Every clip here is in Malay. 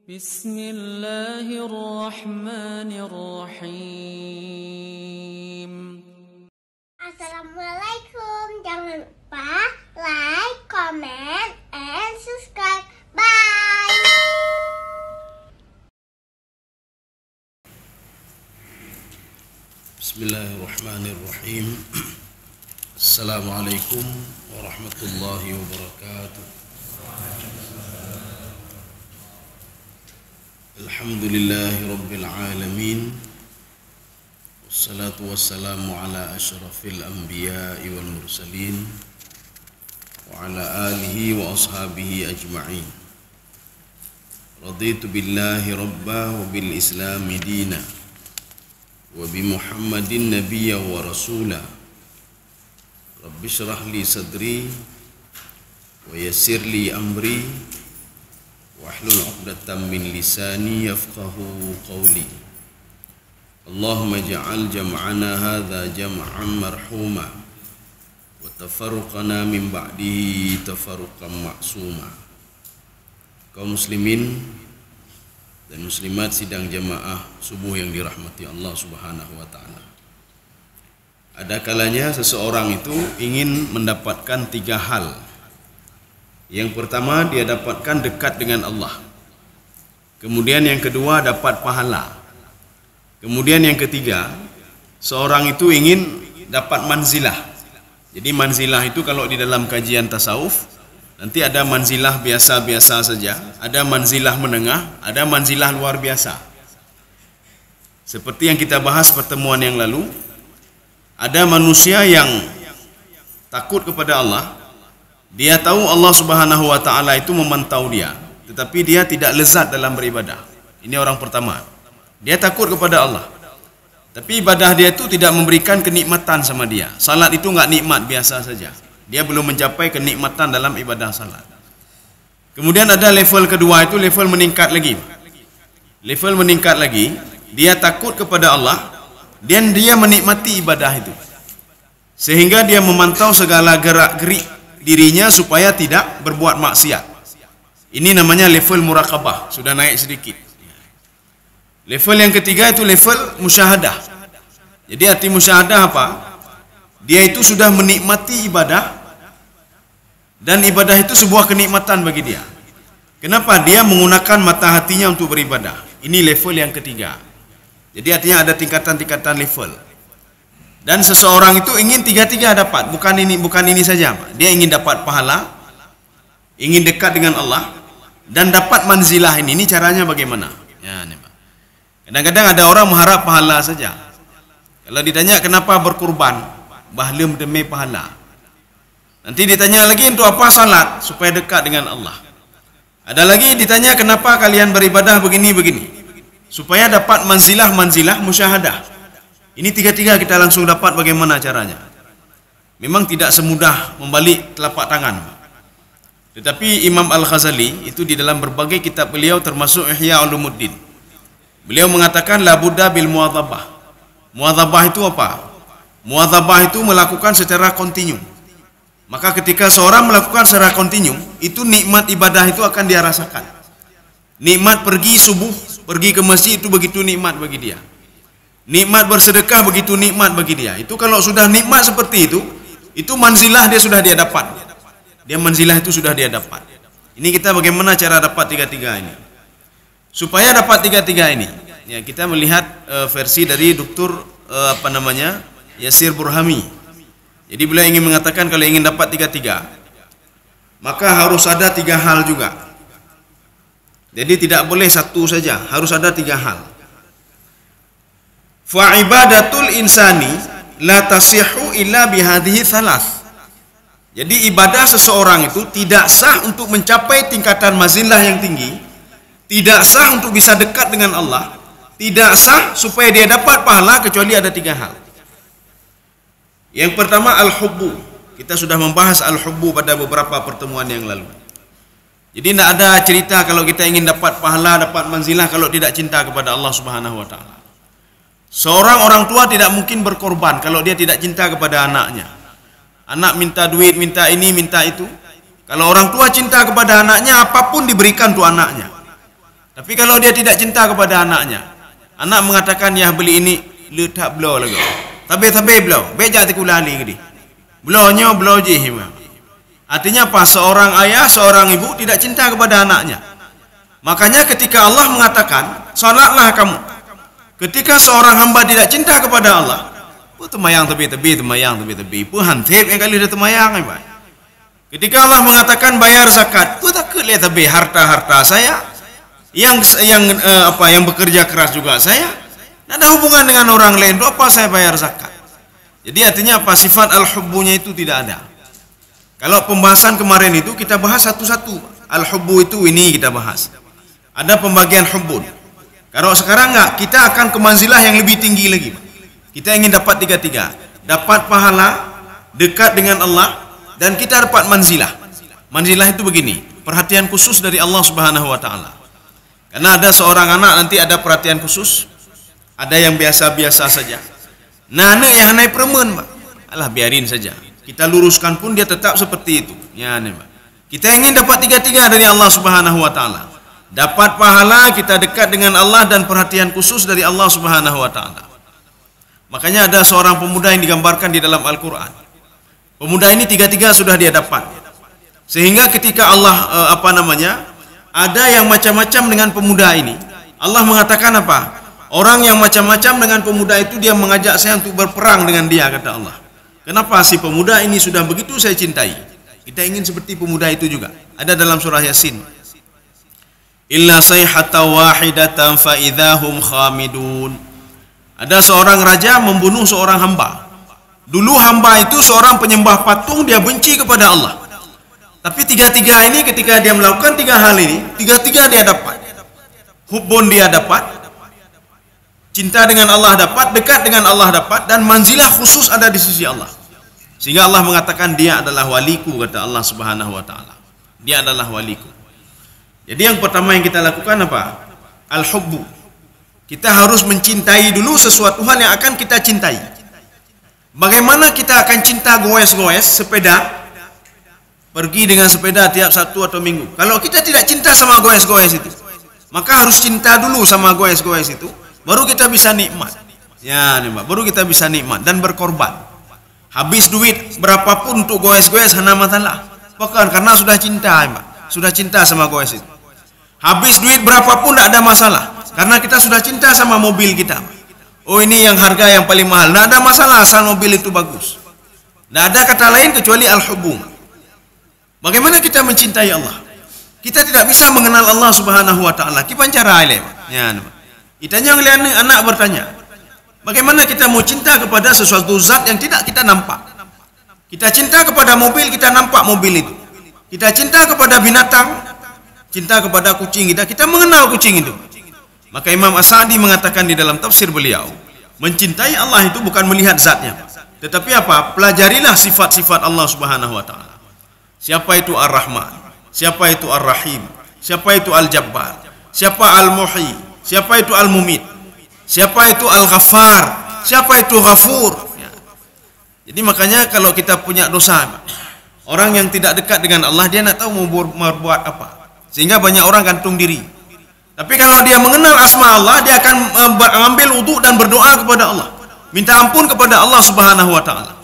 Bismillahirrahmanirrahim. Assalamualaikum. Jangan lupa like, comment, and subscribe. Bye. Bismillahirrahmanirrahim. Assalamualaikum warahmatullahi wabarakatuh. Alhamdulillahi rabbil alamin. Wassalatu wassalamu ala asyrafil anbiya'i wal mursalin wa ala alihi wa ashabihi ajma'in. Raditu billahi rabba wa bil islami dina wa bi Muhammadin nabiyya wa rasula. Rabbi shrah li sadri wa yassir li amri wahlul 'uqdatam min lisani yafqahu qawli. Allahumma ja'al jam'ana hadza jam'an marhuma wa tafarruqana min ba'dihi tafarruqan ma'suma. Kaum muslimin dan muslimat sidang jamaah subuh yang dirahmati Allah Subhanahu wa taala. Ada kalanya seseorang itu ingin mendapatkan tiga hal. Yang pertama, dia dapatkan dekat dengan Allah. Kemudian yang kedua, dapat pahala. Kemudian yang ketiga, seorang itu ingin dapat manzilah. Jadi manzilah itu kalau di dalam kajian tasawuf, nanti ada manzilah biasa-biasa saja, ada manzilah menengah, ada manzilah luar biasa. Seperti yang kita bahas pertemuan yang lalu, ada manusia yang takut kepada Allah. Dia tahu Allah Subhanahu wa taala itu memantau dia, tetapi dia tidak lezat dalam beribadah. Ini orang pertama. Dia takut kepada Allah, tapi ibadah dia itu tidak memberikan kenikmatan sama dia. Salat itu enggak nikmat, biasa saja. Dia belum mencapai kenikmatan dalam ibadah salat. Kemudian ada level kedua, itu level meningkat lagi. Level meningkat lagi, dia takut kepada Allah dan dia menikmati ibadah itu, sehingga dia memantau segala gerak-gerik dirinya supaya tidak berbuat maksiat. Ini namanya level muraqabah, sudah naik sedikit. Level yang ketiga itu level musyahadah. Jadi arti musyahadah apa? Dia itu sudah menikmati ibadah, dan ibadah itu sebuah kenikmatan bagi dia. Kenapa? Dia menggunakan mata hatinya untuk beribadah. Ini level yang ketiga. Jadi artinya ada tingkatan-tingkatan level. Dan seseorang itu ingin tiga-tiga dapat, bukan ini saja. Dia ingin dapat pahala, ingin dekat dengan Allah, dan dapat manzilah ini. Ini caranya bagaimana? Ya, ini Pak. Kadang-kadang ada orang mengharap pahala saja. Kalau ditanya kenapa berkurban, bahlem demi pahala. Nanti ditanya lagi untuk apa salat, supaya dekat dengan Allah. Ada lagi ditanya kenapa kalian beribadah begini-begini, supaya dapat manzilah-manzilah musyahadah. Ini tiga-tiga kita langsung dapat bagaimana caranya. Memang tidak semudah membalik telapak tangan. Tetapi Imam Al-Ghazali itu di dalam berbagai kitab beliau termasuk Ihya Ulumuddin, beliau mengatakan la budda bil muadzabah. Muadzabah itu apa? Muadzabah itu melakukan secara kontinu. Maka ketika seorang melakukan secara kontinu, itu nikmat ibadah itu akan dia rasakan. Nikmat pergi subuh, pergi ke masjid itu begitu nikmat bagi dia. Nikmat bersedekah begitu nikmat bagi dia. Itu kalau sudah nikmat seperti itu manzilah dia sudah dia dapat. Dia manzilah itu sudah dia dapat. Ini kita bagaimana cara dapat tiga-tiga ini. Supaya dapat tiga-tiga ini, ya kita melihat versi dari Dr. Yasir Burhami. Jadi beliau ingin mengatakan kalau ingin dapat tiga-tiga, maka harus ada tiga hal juga. Jadi tidak boleh satu saja, harus ada tiga hal. Fa ibadatul insani la tasihhu illa bihadhihi thalath. Jadi ibadah seseorang itu tidak sah untuk mencapai tingkatan mazilah yang tinggi, tidak sah untuk bisa dekat dengan Allah, tidak sah supaya dia dapat pahala kecuali ada tiga hal. Yang pertama al-hubbu. Kita sudah membahas al-hubbu pada beberapa pertemuan yang lalu. Jadi tidak ada cerita kalau kita ingin dapat pahala, dapat manzilah kalau tidak cinta kepada Allah Subhanahu wa taala. Seorang orang tua tidak mungkin berkorban kalau dia tidak cinta kepada anaknya. Anak minta duit, minta ini, minta itu. Kalau orang tua cinta kepada anaknya, apapun diberikan untuk anaknya. Tapi kalau dia tidak cinta kepada anaknya, anak mengatakan ya beli ini, letak belau lagi. Tabe belau, beja tikulali gede. Belaunya belau jih. Artinya apa? Seorang ayah, seorang ibu tidak cinta kepada anaknya. Makanya ketika Allah mengatakan, salatlah kamu. Ketika seorang hamba tidak cinta kepada Allah, temayang tebi, hantip yang kali dia temayang. Ketika Allah mengatakan bayar zakat, takut lihat tebi harta saya yang bekerja keras juga saya. Tidak ada hubungan dengan orang lain. Apa saya bayar zakat? Jadi artinya apa? Sifat al-hubbunya itu tidak ada. Kalau pembahasan kemarin itu kita bahas satu-satu. Al-hubbu itu ini kita bahas. Ada pembagian hubbun. Kalau sekarang enggak, kita akan ke manzilah yang lebih tinggi lagi. Kita ingin dapat tiga-tiga. Dapat pahala, dekat dengan Allah, dan kita dapat manzilah. Manzilah itu begini, perhatian khusus dari Allah Subhanahu wa taala. Karena ada seorang anak nanti ada perhatian khusus. Ada yang biasa-biasa saja. Nah, anak yang naik permen, Pak. Alah, biarin saja. Kita luruskan pun dia tetap seperti itu. Ya, nih, Pak. Kita ingin dapat tiga-tiga dari Allah Subhanahu wa taala. Dapat pahala, kita dekat dengan Allah, dan perhatian khusus dari Allah Subhanahu wa taala. Makanya ada seorang pemuda yang digambarkan di dalam Al-Qur'an. Pemuda ini tiga-tiga sudah dia dapat. Sehingga ketika Allah ada yang macam-macam dengan pemuda ini, Allah mengatakan apa? Orang yang macam-macam dengan pemuda itu dia mengajak saya untuk berperang dengan dia, kata Allah. Kenapa? Si pemuda ini sudah begitu saya cintai. Kita ingin seperti pemuda itu juga. Ada dalam surah Yasin. Illa sayhata wahidatan fa idahum khamidun. Ada seorang raja membunuh seorang hamba. Dulu hamba itu seorang penyembah patung, dia benci kepada Allah. Tapi tiga-tiga ini ketika dia melakukan tiga hal ini, tiga-tiga dia dapat. Hubbun dia dapat, cinta dengan Allah dapat, dekat dengan Allah dapat, dan manzilah khusus ada di sisi Allah. Sehingga Allah mengatakan dia adalah waliku, kata Allah Subhanahu wa taala. Dia adalah waliku. Jadi yang pertama yang kita lakukan apa? Al-hubbu. Kita harus mencintai dulu sesuatu hal yang akan kita cintai. Bagaimana kita akan cinta goes-goes sepeda? Pergi dengan sepeda tiap Sabtu atau Minggu. Kalau kita tidak cinta sama goes-goes itu, maka harus cinta dulu sama goes-goes itu, baru kita bisa nikmat. Ya, nih, Mbak, baru kita bisa nikmat dan berkorban. Habis duit berapapun untuk goes-goes hana masalah. Bukan, karena sudah cinta, Mbak. Sudah cinta sama goes itu. Habis duit berapapun tidak ada masalah, karena kita sudah cinta sama mobil kita. Oh, ini yang harga yang paling mahal. Tidak ada masalah asal mobil itu bagus. Tidak ada kata lain kecuali al-hubbu. Bagaimana kita mencintai Allah? Kita tidak bisa mengenal Allah Subhanahu wa taala. Kipan cara alim? Ya, itanya ngelihat anak bertanya, bagaimana kita mau cinta kepada sesuatu zat yang tidak kita nampak? Kita cinta kepada mobil, kita nampak mobil itu. Kita cinta kepada binatang, cinta kepada kucing kita mengenal kucing itu. Maka Imam As-Sa'di mengatakan di dalam tafsir beliau, mencintai Allah itu bukan melihat zatnya, tetapi apa? Pelajarilah sifat-sifat Allah Subhanahu wa taala. Siapa itu Ar-Rahman? Siapa itu Ar-Rahim? Siapa itu Al-Jabbar? Siapa Al-Muhyi? Siapa itu Al-Mumit? Siapa itu Al-Ghaffar? Siapa itu Ghafur? Ya. Jadi makanya kalau kita punya dosa, orang yang tidak dekat dengan Allah, dia nak tahu mau berbuat apa. Sehingga banyak orang gantung diri. Tapi kalau dia mengenal asma Allah, dia akan mengambil wudu dan berdoa kepada Allah. Minta ampun kepada Allah Subhanahu wa taala.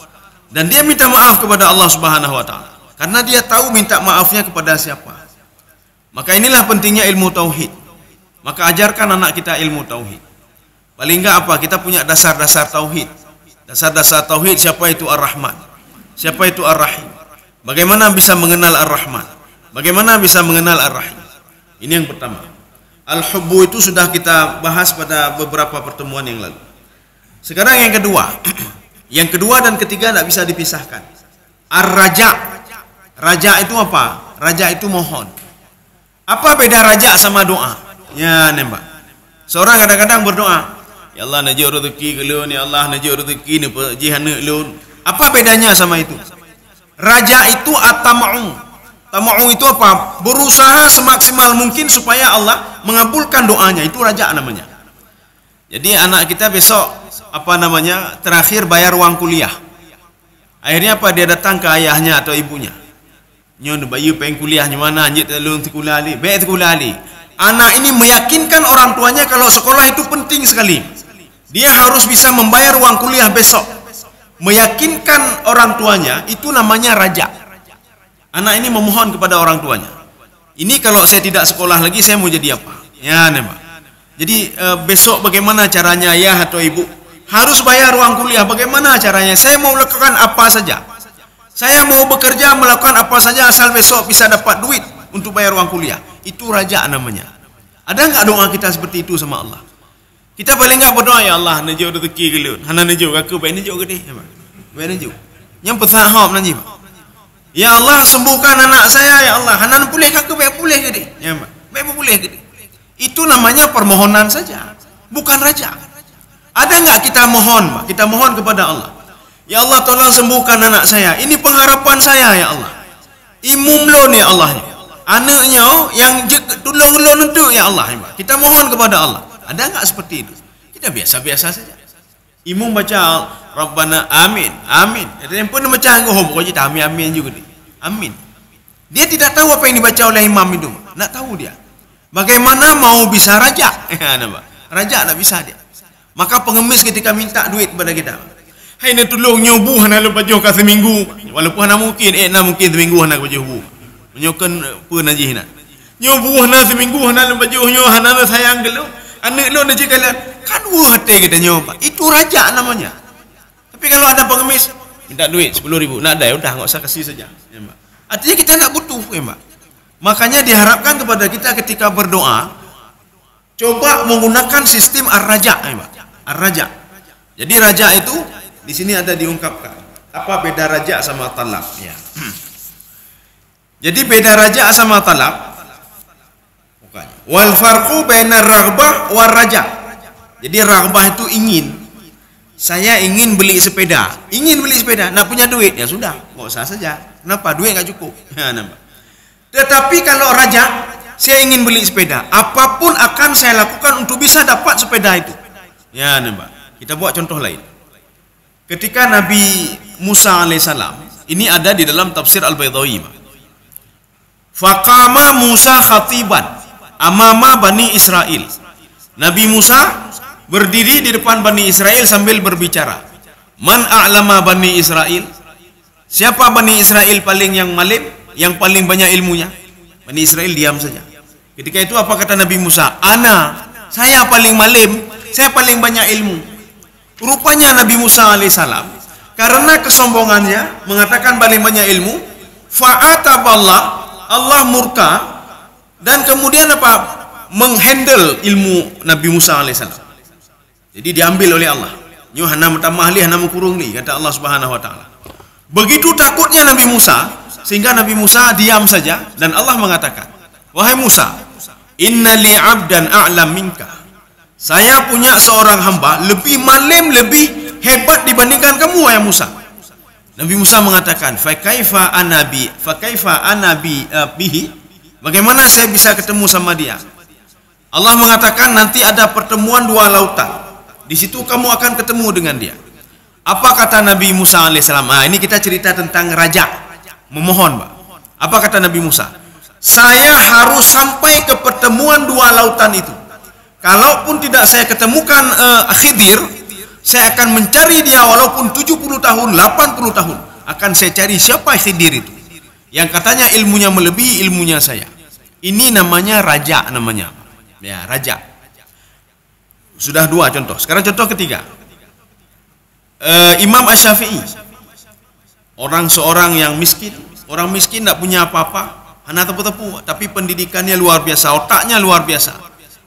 Dan dia minta maaf kepada Allah Subhanahu wa taala. Karena dia tahu minta maafnya kepada siapa. Maka inilah pentingnya ilmu tauhid. Maka ajarkan anak kita ilmu tauhid. Paling enggak apa? Kita punya dasar-dasar tauhid. Dasar-dasar tauhid, siapa itu Ar-Rahman? Siapa itu Ar-Rahim? Bagaimana bisa mengenal Ar-Rahman? Bagaimana bisa mengenal Ar-Rahim? Ini yang pertama. Al-hubbu itu sudah kita bahas pada beberapa pertemuan yang lalu. Sekarang yang kedua. Yang kedua dan ketiga tidak bisa dipisahkan. Ar-raja. Raja itu apa? Raja itu mohon. Apa beda raja sama doa? Ya, nembak. Seorang kadang-kadang berdoa, ya Allah najib rezeki ke lun, ya Allah najib rezeki ni jihana lun. Apa bedanya sama itu? Raja itu at-tama'u. Tama'u itu apa? Berusaha semaksimal mungkin supaya Allah mengabulkan doanya. Itu raja namanya. Jadi anak kita besok terakhir bayar uang kuliah. Akhirnya apa? Dia datang ke ayahnya atau ibunya. Nyon bayu pengen kuliahnya mana? Anjit telung sekolah ali. Baik sekolah ali. anak ini meyakinkan orang tuanya kalau sekolah itu penting sekali. Dia harus bisa membayar uang kuliah besok. Meyakinkan orang tuanya itu namanya raja. Anak ini memohon kepada orang tuanya. Ini kalau saya tidak sekolah lagi saya mau jadi apa? Ya, Pak. Jadi besok bagaimana caranya ayah atau ibu? Harus bayar uang kuliah. Bagaimana caranya? Saya mau melakukan apa saja. Saya mau bekerja melakukan apa saja asal besok bisa dapat duit untuk bayar uang kuliah. Itu raja namanya. Ada enggak doa kita seperti itu sama Allah? Kita paling enggak berdoa, ya Allah, najau rezeki ke lu. Hana najau aku baik najau ke dia. Baik najau. Yang pesahab nanti. Ya Allah, sembuhkan anak saya, ya Allah. Hana pulih aku baik pulih ke dia. Ya, baik pulih ke dia. Itu namanya permohonan saja, bukan raja. Ada enggak kita mohon, Pak? Kita mohon kepada Allah. Ya Allah, tolong sembuhkan anak saya. Ini pengharapan saya, ya Allah. Imum lo nih Allah. Anaknya yang tolong lo untuk, ya Allah. Kita mohon kepada Allah. Ada enggak seperti itu? Kita biasa-biasa saja. Imum baca Rabbana amin, amin. Yang pun baca ngohom pokoknya amin amin juga dia. Amin. Dia tidak tahu apa yang dibaca oleh imam itu. Nak tahu dia. Bagaimana mau bisa raja? Raja tak bisa dia. Maka pengemis ketika minta duit kepada kita, hai nak tolong nyobu hana lu baju ka seminggu. Walaupun hana mungkin mungkin seminggu hana baju hu. Menyokan pun aja hina. Nyobu hana seminggu hana lu baju nyo hana sayang gelo. Anak lu nak cakap kan hati kita nyoba. Itu raja namanya. Tapi kalau ada pengemis minta duit 10.000, nak ada ya udah enggak usah kasih saja. Ya, Mbak. Artinya kita enggak butuh, ya, Mbak. Makanya diharapkan kepada kita ketika berdoa coba menggunakan sistem ar-raja, ya, Mbak. Ar-raja. Jadi raja itu di sini ada diungkapkan. Apa beda raja sama talab? Ya. Jadi beda raja sama talab. Wal farqu bainar raghbah war raja. Jadi raghbah itu ingin. Saya ingin beli sepeda. Ingin beli sepeda, nak punya duit ya sudah, enggak usah saja. Kenapa? Duit enggak cukup. Ya, nampak. Tetapi kalau raja, saya ingin beli sepeda, apapun akan saya lakukan untuk bisa dapat sepeda itu. Ya, nampak. Kita buat contoh lain. Ketika Nabi Musa alaihissalam, ini ada di dalam tafsir Al-Baydawi. Faqama Musa khatiban amama Bani Israel. Nabi Musa berdiri di depan Bani Israel sambil berbicara. Man a'lama Bani Israel? Siapa Bani Israel paling yang malim, yang paling banyak ilmunya? Bani Israel diam saja. Ketika itu apa kata Nabi Musa? Saya paling malim, saya paling banyak ilmu. Rupanya Nabi Musa alaihissalam karena kesombongannya mengatakan paling banyak ilmu, fa'ataballah, Allah murka. Dan kemudian apa? Menghandle ilmu Nabi Musa alaihissalam. Jadi diambil oleh Allah. Nyo hana tambah li hana kurung ni, kata Allah Subhanahu wa taala. Begitu takutnya Nabi Musa sehingga Nabi Musa diam saja dan Allah mengatakan, "Wahai Musa, inna li 'abdan a'lam minka." Saya punya seorang hamba lebih malim, lebih hebat dibandingkan kamu, wahai Musa. Nabi Musa mengatakan, "Fa kaifa anabi, bihi?" Bagaimana saya bisa ketemu sama dia? Allah mengatakan nanti ada pertemuan dua lautan. Di situ kamu akan ketemu dengan dia. Apa kata Nabi Musa alaihissalam? Ini kita cerita tentang raja memohon, Pak. Apa kata Nabi Musa? Saya harus sampai ke pertemuan dua lautan itu. Kalaupun tidak saya ketemukan Khidir, saya akan mencari dia walaupun 70 tahun, 80 tahun. Akan saya cari siapa Khidir itu. Yang katanya ilmunya melebihi ilmunya saya. Ini namanya raja namanya. Ya, raja. Sudah dua contoh. Sekarang contoh ketiga. Imam Asy-Syafi'i. Seorang yang miskin. Orang miskin tidak punya apa-apa. Hanya tepu-tepu. Tapi pendidikannya luar biasa. Otaknya luar biasa.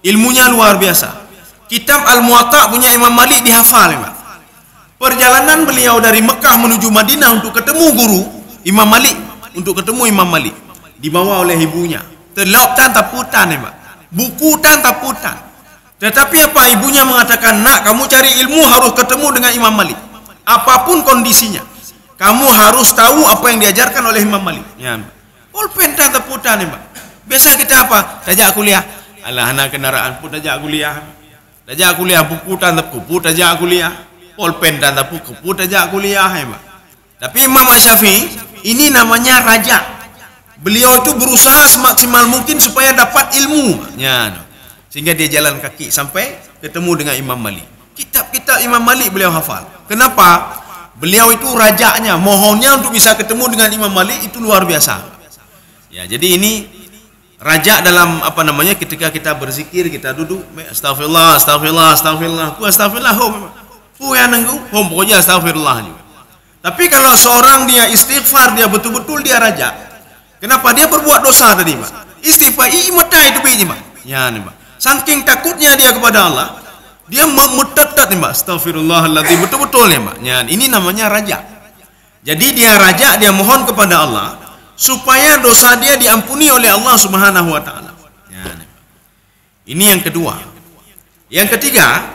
Ilmunya luar biasa. Kitab Al-Muwatta punya Imam Malik dihafal. Perjalanan beliau dari Mekah menuju Madinah untuk ketemu guru Imam Malik. Untuk ketemu Imam Malik. Dibawa oleh ibunya. Terlautan taputan. Buku dan taputan. Tetapi apa? Ibunya mengatakan, nak, kamu cari ilmu harus ketemu dengan Imam Malik. Apapun kondisinya, kamu harus tahu apa yang diajarkan oleh Imam Malik. Ya, pulpen dan taputan, Mbak. Biasa kita apa? Tajak kuliah. Alah, anak kendaraan pun tajak kuliah. Tajak kuliah buku dan buku tajak kuliah. Pulpen dan buku tajak kuliah, Mbak. Tapi Imam Asy-Syafi'i ini namanya raja. beliau itu berusaha semaksimal mungkin supaya dapat ilmu. Ya, sehingga dia jalan kaki sampai ketemu dengan Imam Malik. Kitab-kitab Imam Malik beliau hafal. Kenapa? Beliau itu rajanya, mohonnya untuk bisa ketemu dengan Imam Malik itu luar biasa. Ya, jadi ini raja dalam apa namanya, ketika kita berzikir, kita duduk, astagfirullah, astagfirullah, astagfirullah, astagfirullah, yang nenggu, pokoknya astagfirullah juga. Tapi kalau seorang dia istighfar, dia betul-betul dia raja. Kenapa? Dia berbuat dosa tadi, Pak. Istighfar, mata itu biji, Pak. Ya, nih, Pak. Saking takutnya dia kepada Allah, dia memetat nih, Pak. Astagfirullahaladzim, betul-betul nih, Pak. Ya, ini namanya raja. Jadi dia raja, dia mohon kepada Allah supaya dosa dia diampuni oleh Allah Subhanahu wa taala. Ya, nih, Pak. Ini yang kedua. Yang ketiga,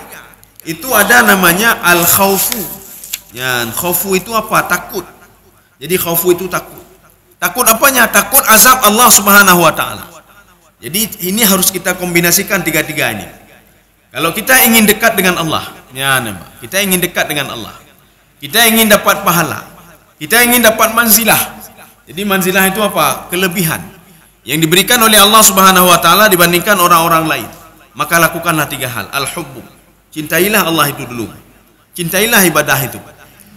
itu ada namanya al-khaufu. Ya, khaufu itu apa? Takut. Jadi khaufu itu takut. Takut apanya? Takut azab Allah Subhanahu wa taala. Jadi ini harus kita kombinasikan tiga-tiga ini. Kalau kita ingin dekat dengan Allah, ya, kita ingin dekat dengan Allah. Kita ingin dapat pahala. Kita ingin dapat manzilah. Jadi manzilah itu apa? Kelebihan yang diberikan oleh Allah Subhanahu wa taala dibandingkan orang-orang lain. Maka lakukanlah tiga hal. Al-hubbu. Cintailah Allah itu dulu. Cintailah ibadah itu.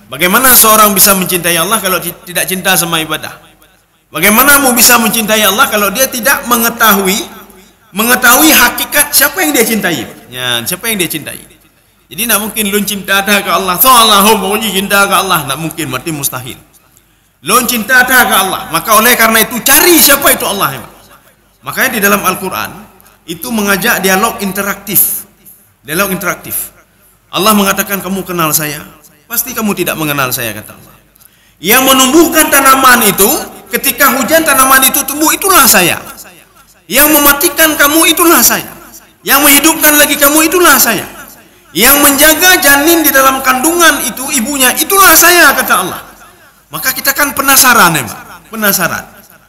Bagaimana seorang bisa mencintai Allah kalau tidak cinta sama ibadah? Bagaimana mau bisa mencintai Allah kalau dia tidak mengetahui hakikat siapa yang dia cintai? Ya, siapa yang dia cintai? Jadi tidak mungkin lu cinta ke Allah, pokoknya cinta ke Allah, tidak mungkin, berarti mustahil. Lu cinta ke Allah, maka oleh karena itu cari siapa itu Allah. Makanya di dalam Al-Quran itu mengajak dialog interaktif. Dialog interaktif. Allah mengatakan, kamu kenal saya? Pasti kamu tidak mengenal saya, kata Allah. Yang menumbuhkan tanaman itu, ketika hujan tanaman itu tumbuh, itulah saya. Yang mematikan kamu, itulah saya. Yang menghidupkan lagi kamu, itulah saya. Yang menjaga janin di dalam kandungan itu, ibunya, itulah saya, kata Allah. Maka kita kan penasaran, ya, Pak? Penasaran.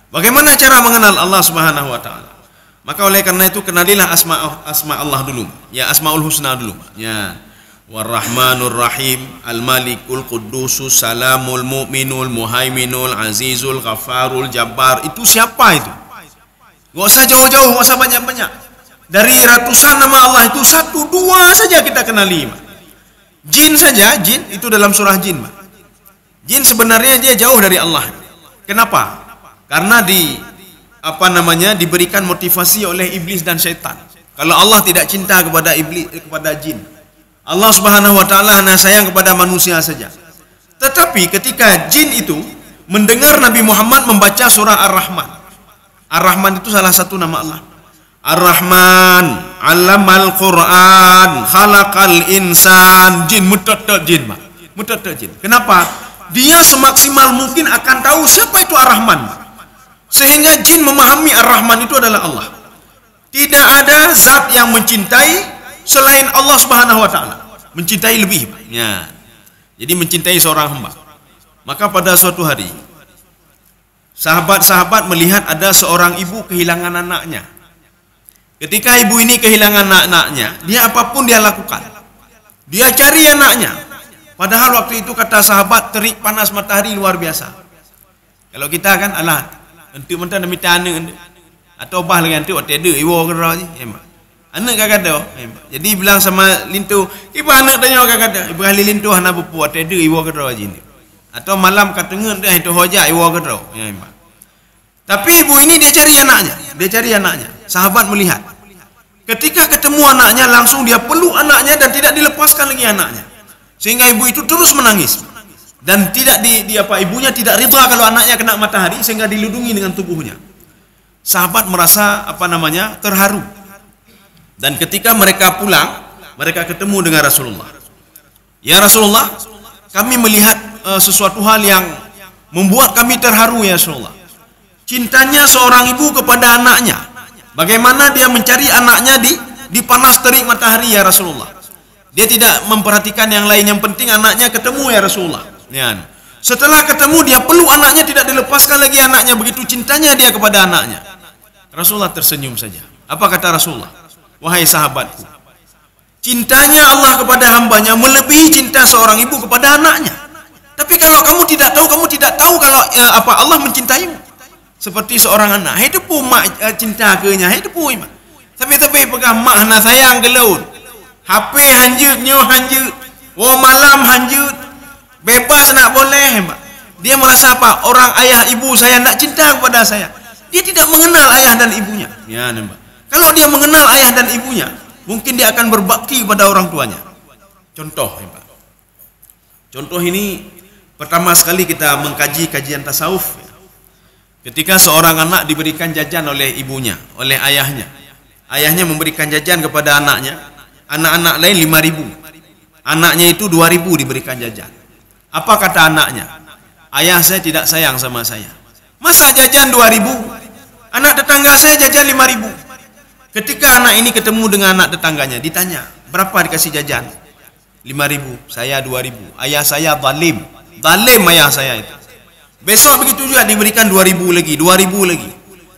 Bagaimana cara mengenal Allah Subhanahu wa taala? Maka oleh karena itu kenalilah asma Allah dulu. Ya, Asmaul Husna dulu. Ya. War-Rahmanur Rahim, Al-Malikul Qudusus, Salamul Mu'minul Muhaiminul Azizul Ghafarul Jabbar. Itu siapa itu? Gak usah jauh-jauh, gak usah banyak-banyak. Dari ratusan nama Allah itu satu dua saja kita kenali, Pak. Jin saja, jin itu dalam surah jin, Pak. Jin sebenarnya dia jauh dari Allah. Kenapa? Karena diberikan motivasi oleh iblis dan syaitan. Kalau Allah tidak cinta kepada iblis, kepada jin, Allah Subhanahu wa taala hanya sayang kepada manusia saja. Tetapi ketika jin itu mendengar Nabi Muhammad membaca surah Ar-Rahman. Ar-Rahman itu salah satu nama Allah. Ar-Rahman, 'allamal Qur'an, khalaqal insan. Jin mutatta jin, Pak. Mutatta jin. Kenapa? Dia semaksimal mungkin akan tahu siapa itu Ar-Rahman. Sehingga jin memahami Ar-Rahman itu adalah Allah. Tidak ada zat yang mencintai selain Allah Subhanahu wa taala. Mencintai lebih. Ya. Jadi mencintai seorang hamba. Maka pada suatu hari sahabat-sahabat melihat ada seorang ibu kehilangan anaknya. Ketika ibu ini kehilangan anaknya, dia apapun dia lakukan. Dia cari anaknya. Padahal waktu itu kata sahabat terik panas matahari luar biasa. Kalau kita kan alah, entu mentah demi tanah atau bah lagi entu ada iwo kerja je. Anak kakak dah. Jadi bilang sama lintu, ibu anak tanya kakak dah. Ibu kali lintu hana bupu ada iwo kerja je. Atau malam katengen dah itu hoja iwo kerja. Tapi ibu ini dia cari anaknya. Dia cari anaknya. Sahabat melihat. Ketika ketemu anaknya langsung dia peluk anaknya dan tidak dilepaskan lagi anaknya. Sehingga ibu itu terus menangis. Dan tidak ibunya tidak ridha kalau anaknya kena matahari sehingga dilindungi dengan tubuhnya. Sahabat merasa terharu. Dan ketika mereka pulang, mereka ketemu dengan Rasulullah. Ya Rasulullah, kami melihat sesuatu hal yang membuat kami terharu, ya Rasulullah. Cintanya seorang ibu kepada anaknya. Bagaimana dia mencari anaknya di panas terik matahari, ya Rasulullah. Dia tidak memperhatikan yang lain, yang penting anaknya ketemu, ya Rasulullah. Ya. Setelah ketemu dia peluk anaknya, tidak dilepaskan lagi anaknya, begitu cintanya dia kepada anaknya. Rasulullah tersenyum saja. Apa kata Rasulullah? Wahai sahabatku, cintanya Allah kepada hambanya melebihi cinta seorang ibu kepada anaknya. Tapi kalau kamu tidak tahu kalau Allah mencintaimu. seperti seorang anak. Itu pun mak cinta ke nya, itu pun mak. Tapi pegang mak nak sayang ke laut. HP hanjut, nyo hanjut. Malam hanjut. Bebas nak boleh mak. Dia merasa apa? Orang ayah ibu saya nak cinta kepada saya. Dia tidak mengenal ayah dan ibunya. Ya, nampak. Kalau dia mengenal ayah dan ibunya, mungkin dia akan berbakti kepada orang tuanya. Contoh, nampak. Contoh ini pertama sekali kita mengkaji kajian tasawuf. Ketika seorang anak diberikan jajan oleh ibunya, oleh ayahnya. Ayahnya memberikan jajan kepada anaknya. Anak-anak lain 5.000. Anaknya itu 2.000 diberikan jajan. Apa kata anaknya? Ayah saya tidak sayang sama saya. Masa jajan 2.000? Anak tetangga saya jajan 5.000. Ketika anak ini ketemu dengan anak tetangganya, ditanya, berapa dikasih jajan? 5.000, saya 2.000. Ayah saya zalim. Zalim ayah saya itu. Besok begitu juga diberikan 2.000 lagi, 2.000 lagi.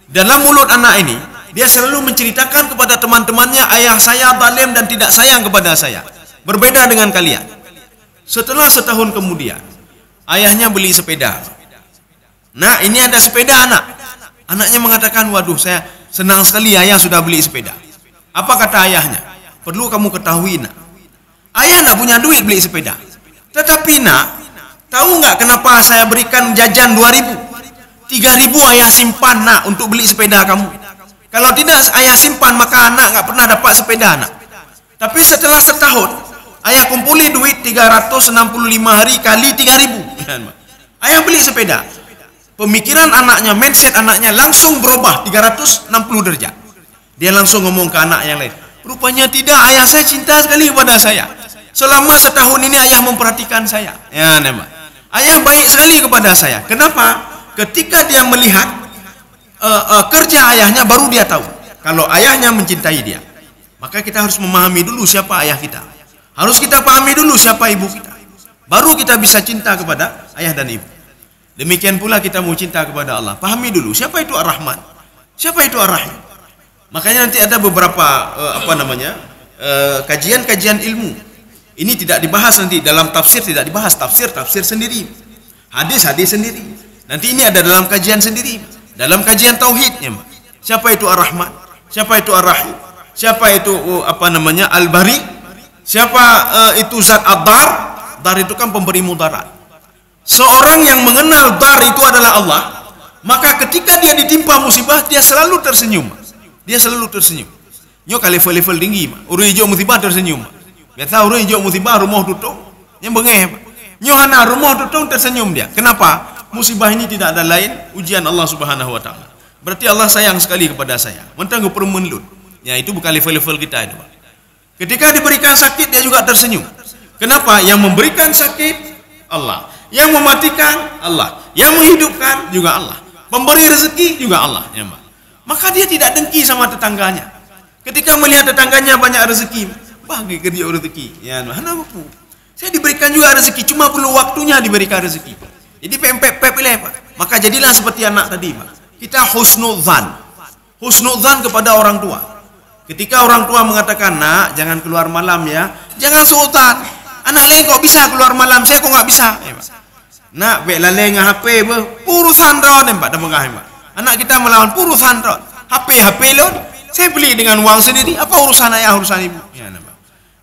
Dalam mulut anak ini, dia selalu menceritakan kepada teman-temannya, ayah saya zalim dan tidak sayang kepada saya. Berbeda dengan kalian. Setelah setahun kemudian, ayahnya beli sepeda. Nah, ini ada sepeda anak. Anaknya mengatakan, waduh, saya senang sekali ayah sudah beli sepeda. Apa kata ayahnya? Perlu kamu ketahui, nak. Ayah nak punya duit beli sepeda. Tetapi nak, tahu nggak kenapa saya berikan jajan 2.000? 3.000 ayah simpan, nak, untuk beli sepeda kamu. Kalau tidak ayah simpan, maka anak nggak pernah dapat sepeda, nak. Tapi setelah setahun, ayah kumpuli duit 365 hari kali 3.000. Ayah beli sepeda. Pemikiran anaknya, mindset anaknya langsung berubah 360 derajat. Dia langsung ngomong ke anak yang lain. Rupanya tidak, ayah saya cinta sekali kepada saya. Selama setahun ini ayah memperhatikan saya. Ya, nama. Ayah baik sekali kepada saya. Kenapa? Ketika dia melihat kerja ayahnya, baru dia tahu kalau ayahnya mencintai dia. Maka kita harus memahami dulu siapa ayah kita. Harus kita pahami dulu siapa ibu kita. Baru kita bisa cinta kepada ayah dan ibu. Demikian pula kita mau cinta kepada Allah. Pahami dulu siapa itu Ar-Rahman, siapa itu Ar-Rahim. Makanya nanti ada beberapa kajian-kajian ilmu. Ini tidak dibahas nanti dalam tafsir, tidak dibahas tafsir sendiri, hadis sendiri. Nanti ini ada dalam kajian sendiri, dalam kajian tauhidnya. Siapa itu Ar-Rahman, siapa itu Ar-Rahim, siapa itu Al-Bari, siapa itu Zat Ad-Dar. Dar itu kan pemberi mudarat. Seorang yang mengenal dar itu adalah Allah, maka ketika dia ditimpa musibah, dia selalu tersenyum. Dia selalu tersenyum. Nyo kali level tinggi, urang hijau musibah tersenyum. Biasa urang hijau musibah rumah tutup, yang bengeh. Nyo hana rumah tutup tersenyum dia. Kenapa? Musibah ini tidak ada lain ujian Allah Subhanahu wa taala. Berarti Allah sayang sekali kepada saya. Mentang permenlut. Ya, itu bukan level-level kita itu. Ketika diberikan sakit, dia juga tersenyum. Kenapa? Yang memberikan sakit Allah, yang mematikan Allah, yang menghidupkan juga Allah, memberi rezeki juga Allah. Ya, maka dia tidak dengki sama tetangganya. Ketika melihat tetangganya banyak rezeki, bagi ke dia rezeki. Ya, mana aku? Saya diberikan juga rezeki, cuma perlu waktunya diberikan rezeki. Jadi pempek Pak. Maka jadilah seperti anak tadi, Pak. Kita husnudzan kepada orang tua. Ketika orang tua mengatakan, nak, jangan keluar malam ya, jangan sultan. Anak lain kok bisa keluar malam, saya kok nggak bisa. Nak, bek lalai dengan HP, purusan ron, Pak. Anak kita melawan purusan ron. HP lon, saya beli dengan uang sendiri. Apa urusan ayah, urusan ibu? Ya,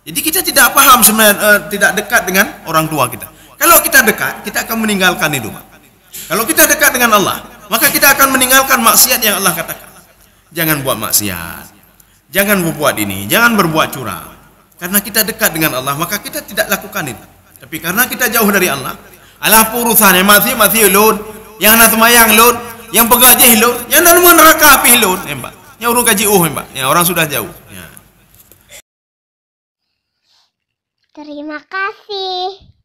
jadi kita tidak paham sebenarnya, tidak dekat dengan orang tua kita. Kalau kita dekat, kita akan meninggalkan itu. Kalau kita dekat dengan Allah, maka kita akan meninggalkan maksiat yang Allah katakan. Jangan buat maksiat, jangan berbuat ini, jangan berbuat curang. Karena kita dekat dengan Allah, maka kita tidak lakukan itu. Tapi karena kita jauh dari Allah, Allah purusan yang masih lon, yang nak semayang lon, yang pegajih lon, yang nak neraka api lon, yang urung kaji yang orang sudah jauh. Ya. Terima kasih.